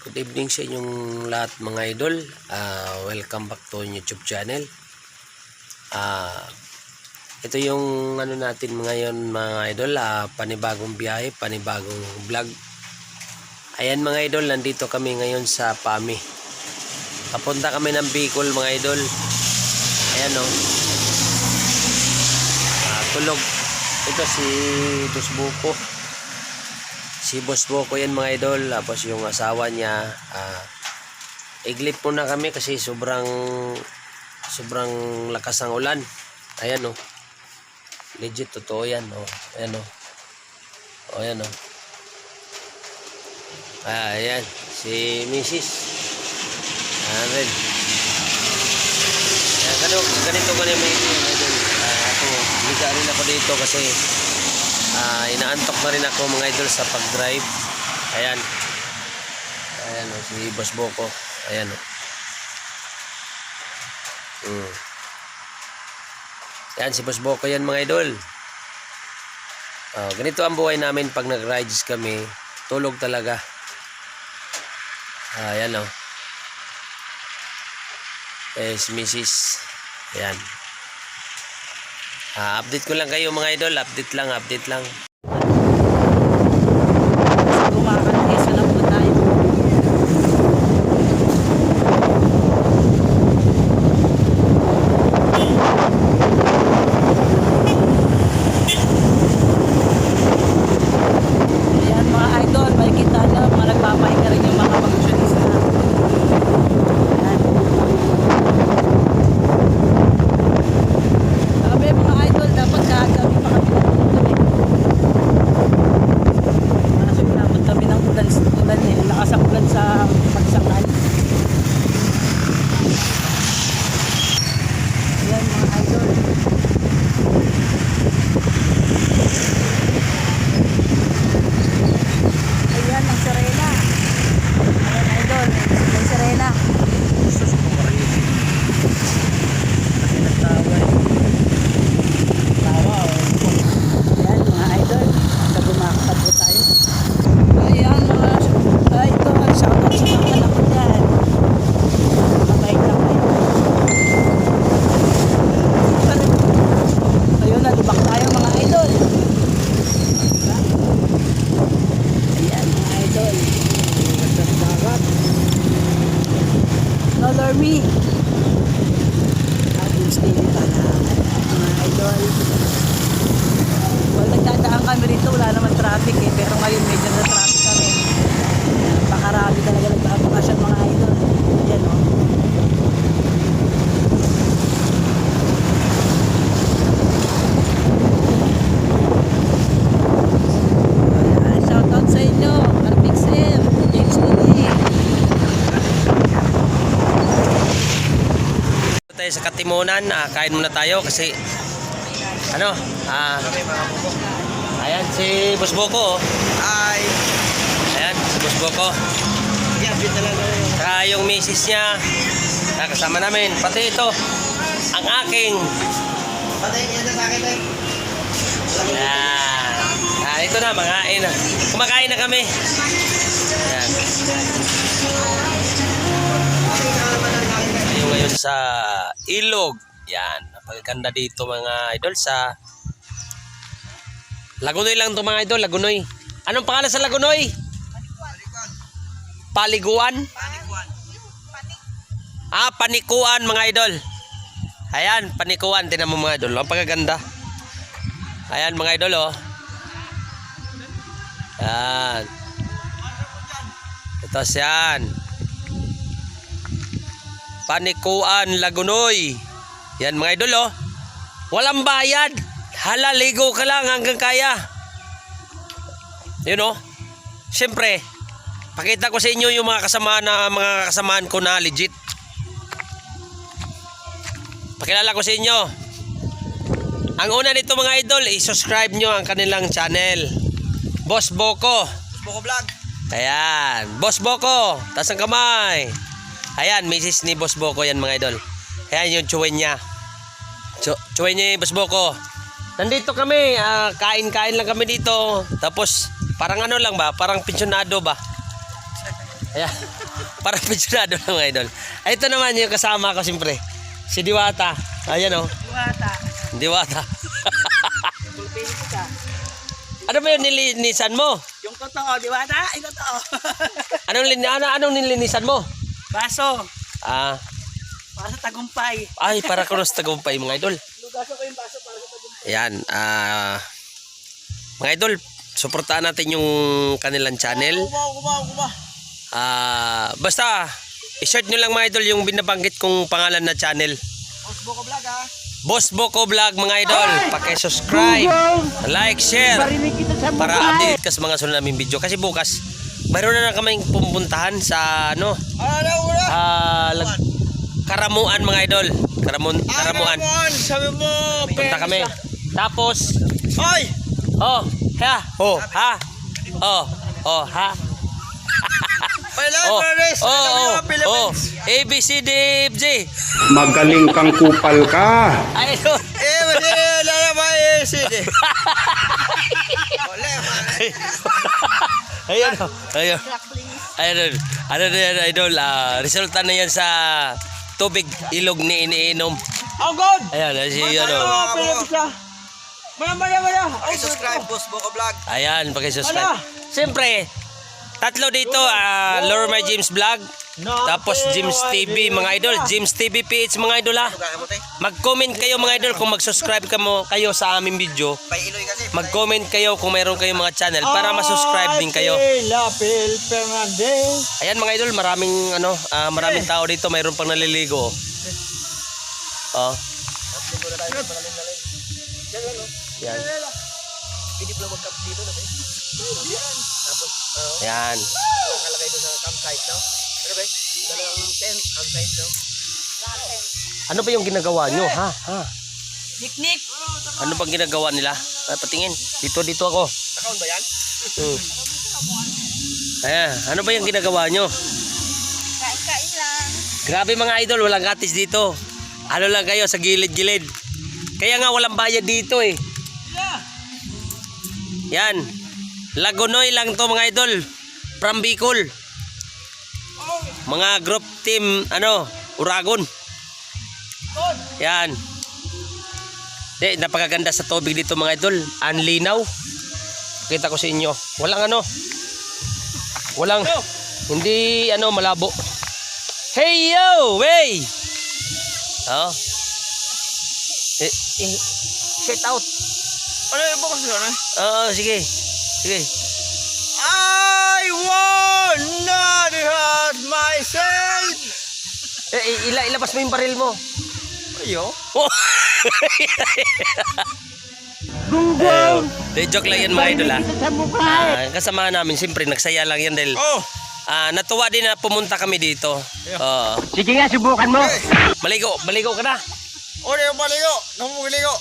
Good evening sa inyong lahat mga idol. Welcome back to YouTube channel. Ito yung ano natin ngayon mga idol, panibagong biyahe, panibagong vlog. Ayan mga idol, nandito kami ngayon sa PAMI. Papunta kami ng Bicol mga idol. Ayan o. Tulog. Ito si Busbuko. Si Boss Boko yan mga idol. Tapos yung asawa niya, iglip muna kami kasi sobrang lakas ng ulan. Ayan o. Legit totoo yan o. Ayan o. Ayan o. Ayan. Si Mrs. Ayan rin. Ganito ko na yung idol. Ako, liga rin ako dito kasi inaantok na rin ako mga idol sa pag-drive. Ayan. Ayan o, si Boss Boko. Ayan o. Ayan si Boss Boko yan mga idol. Ganito ang buhay namin pag nag-rides kami. Tulog talaga. Ayan o. Si Mrs. Ayan. Update ko lang kayo mga idol. Update lang. Me. Tapos din pala mga idol. Well, nagdadaan kami rito, wala naman traffic pero ngayon medyo na traffic kami. Pakarami talaga nagbabakasyon mga idol. Ayan o. Shoutout sa inyo, Carpixer, James Lili. Tayo sa Katimunan, kain muna tayo kasi ayan si Boss Boko. Ay, Ayan si Boss Boko. yabi talaga yun. Saka yung misis niya kasama namin, pati ito ang aking Patayin niya na sa akin tayo. ito na mga kumakain na kami. Ayan. Ngayon sa ilog. Yan, napaganda dito mga idol sa Lagunoy lang to mga idol, Lagunoy. Anong pangalan sa Lagunoy? Paliguan? Panikuan mga idol. Ayan, Panikuan. Tingnan mo mga idol, ang pagaganda. Ayan mga idol oh. Ayan. Ito siyan. Panikuan, Lagunoy. Yan mga idol oh. Walang bayad. Halaligo ka lang hanggang kaya. Yun oh. Siyempre, pakita ko sa inyo yung mga kasamaan ko na legit. Pakilala ko sa inyo. Ang una nito mga idol, i-subscribe nyo ang kanilang channel. Boss Boko. Boss Boko Vlog. Ayan, Boss Boko. Taas ang kamay. Ayan, misis ni Boss Boko yan mga idol. Ayan yung tsuwen niya. Tsuwen niya yung Boss Boko. Nandito kami, kain-kain lang kami dito. Tapos, parang ano lang ba? Parang pensyonado ba? Ayan. Para pensionado na mga idol. Ay, ito naman yung kasama ko siyempre. Si Diwata. Ayan o. Diwata. Diwata. Pulpili kita. Ano ba yung nilinisan mo? Yung totoo, Diwata. Yung totoo. Anong nilinisan mo? Baso. Ah, Para sa tagumpay. ay, para kunos tagumpay mga idol. Lugaso ko yung baso para sa tagumpay. Ayan. Mga idol, suportahan natin yung kanilang channel. Kuma. Basta, i-search nyo lang mga idol yung binabanggit kong pangalan na channel. Boss Boko Vlog ha. Boss Boko Vlog mga idol. Paki-subscribe, like, share. Parinig kita sa Para update ka sa mga sunod naming video. Kasi bukas, mayroon na kaming pupuntahan sa ano, Ano muna? Karamuan mga idol. Karamuan. Sabi mo. Punta kami. Tapos, Oy! oh, ha, ha. Kailangan mo na rin. ABCDFG. Magaling kang kupal ka. Idol. Wala na ba sige. Wala. Ayun. Ayun. Ano na yan, idol? Resulta na yan sa tubig ilog ni iniinom. Oh God! Ayan, si ano. Maya. Subscribe Boss Boko Vlog. Ayan, paki-subscribe. Siyempre, tatlo dito, Lord My James Vlog. Tapos James TV mga idol, James TV PH mga idol ha. Mag-comment kayo mga idol kung mag-subscribe kayo sa aming video. Pailoy kasi. Mag-comment kayo kung mayroon kayong mga channel para ma-subscribe din kayo. Lapil Fernandez. Ayan mga idol, maraming tao dito, mayroon pang naliligo. Oh. Yan. Yan. Nakalagay doon sa campsite, no? Ano ba? Dalawang tent, campsite, no? Ano ba yung ginagawa nyo, ha? Picnic. Ano bang ginagawa nila? Patingin. Dito ako. Nakaon ba yan? Ayan, ano ba yung ginagawa nyo? Kain lang. Grabe mga idol, walang katis dito. Ano lang kayo sa gilid-gilid. Kaya nga walang bayad dito eh. Yan. Lagunoy lang to mga idol. From Bicol. Mga group team, Uragon. Yan. Napakaganda sa tubig dito mga idol. Ang linaw. Kita ko sa inyo. Walang, hindi malabo. Hey yo, wey! Oh. Shout out. Ano yung bukas yun, eh? Sige. I want not hurt myself. Ilabas mo yung baril mo. Ayo. Oh. Joke lang yan mga idol ha. Kasama namin siyempre nagsaya lang yan dahil natuwa din na pumunta kami dito. Sige nga, subukan mo. Maligo ka na. Uli yung maligo. Namumiligo.